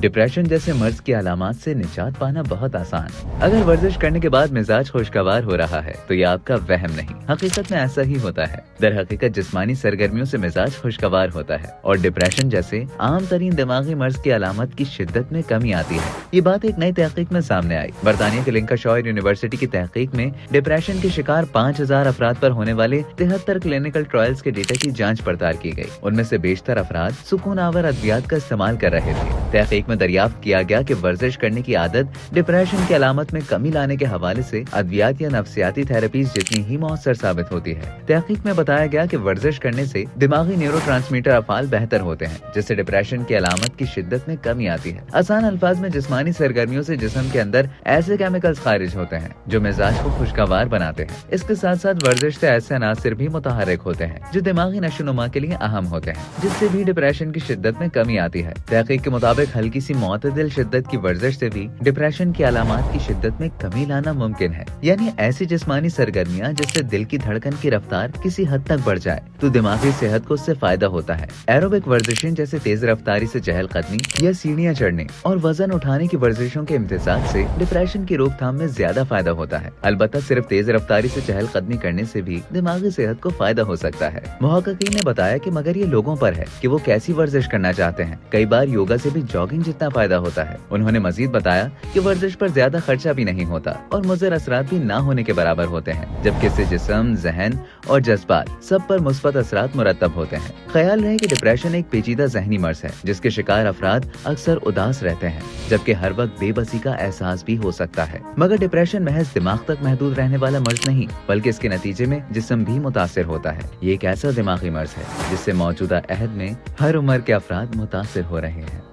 Depression जैसे मर्ज की अलामात से निजात पाना बहुत आसान। अगर वर्जिश करने के बाद मिजाज खुशगवार हो रहा है तो ये आपका वहम नहीं, हकीकत में ऐसा ही होता है। दर हकीकत जिस्मानी सरगर्मियों से मिजाज खुशगवार होता है और डिप्रेशन जैसे आम तरीन दिमागी मर्ज की अलामत की शिद्दत में कमी आती है। ये बात एक नई तहकीक में सामने आई। बरतानिया के लिंकाशायर यूनिवर्सिटी की तहकीक में डिप्रेशन के शिकार 5000 अफराद पर होने वाले 73 क्लिनिकल ट्रायल्स के डेटा की जाँच पड़ताल की गयी। उनमें से बेशतर अफराद सुकून आवर अद्वियात का इस्तेमाल कर रहे थे। तहकीक में दरियाफ्त किया गया कि वर्जिश करने की आदत डिप्रेशन की अलामत में कमी लाने के हवाले से अद्वियात या नफ्सियाती थेरेपीज जितनी ही मौसर साबित होती है। तहकीक में बताया गया कि वर्जिश करने से दिमागी न्यूरोट्रांसमीटर अफाल बेहतर होते हैं, जिससे डिप्रेशन की अलामत की शिद्दत में कमी आती है। आसान अल्फाज में जिस्मानी सरगर्मियों से जिस्म के अंदर ऐसे केमिकल्स खारिज होते हैं जो मिजाज को खुशगवार बनाते हैं। इसके साथ साथ वर्जिश से ऐसे अनासिर भी मुतहर्रिक होते हैं जो दिमागी नशोनुमा के लिए अहम होते हैं, जिससे भी डिप्रेशन की शिद्दत में कमी आती है। तहकीक के मुताबिक हल्की सी मुतदिल शिद्दत की वर्जिश से भी डिप्रेशन की अलामात की शिद्दत में कमी लाना मुमकिन है। यानी ऐसी जिस्मानी सरगर्मियाँ जिससे दिल की धड़कन की रफ्तार किसी हद तक बढ़ जाए तो दिमागी सेहत को उससे फायदा होता है। एरोबिक वर्जिशें जैसे तेज रफ्तारी से चहलकदमी या सीढ़ियाँ चढ़ने और वजन उठाने की वर्जिशों के इम्तिजाज से डिप्रेशन की रोकथाम में ज्यादा फायदा होता है। अलबत्ता सिर्फ तेज रफ्तारी से चहलकदमी करने से भी दिमागी सेहत को फायदा हो सकता है। मुहक्किकीन ने बताया कि मगर ये लोगों पर है कि वो कैसी वर्जिश करना चाहते हैं। कई बार योगा से भी जॉगिंग जितना फायदा होता है। उन्होंने मजीद बताया कि वर्जिश पर ज्यादा खर्चा भी नहीं होता और मुज़र असरात भी ना होने के बराबर होते हैं, जबकि इससे जिस्म, जहन और जज्बात सब पर मुस्बत असरात मुरतब होते हैं। ख्याल रहे कि डिप्रेशन एक पेचीदा जहनी मर्ज है जिसके शिकार अफराद अक्सर उदास रहते हैं, जबकि हर वक्त बेबसी का एहसास भी हो सकता है। मगर डिप्रेशन महज दिमाग तक महदूद रहने वाला मर्ज नहीं, बल्कि इसके नतीजे में जिस्म भी मुतासिर होता है। ये एक ऐसा दिमागी मर्ज है जिससे मौजूदा अहद में हर उम्र के अफराद मुतासिर हो रहे हैं।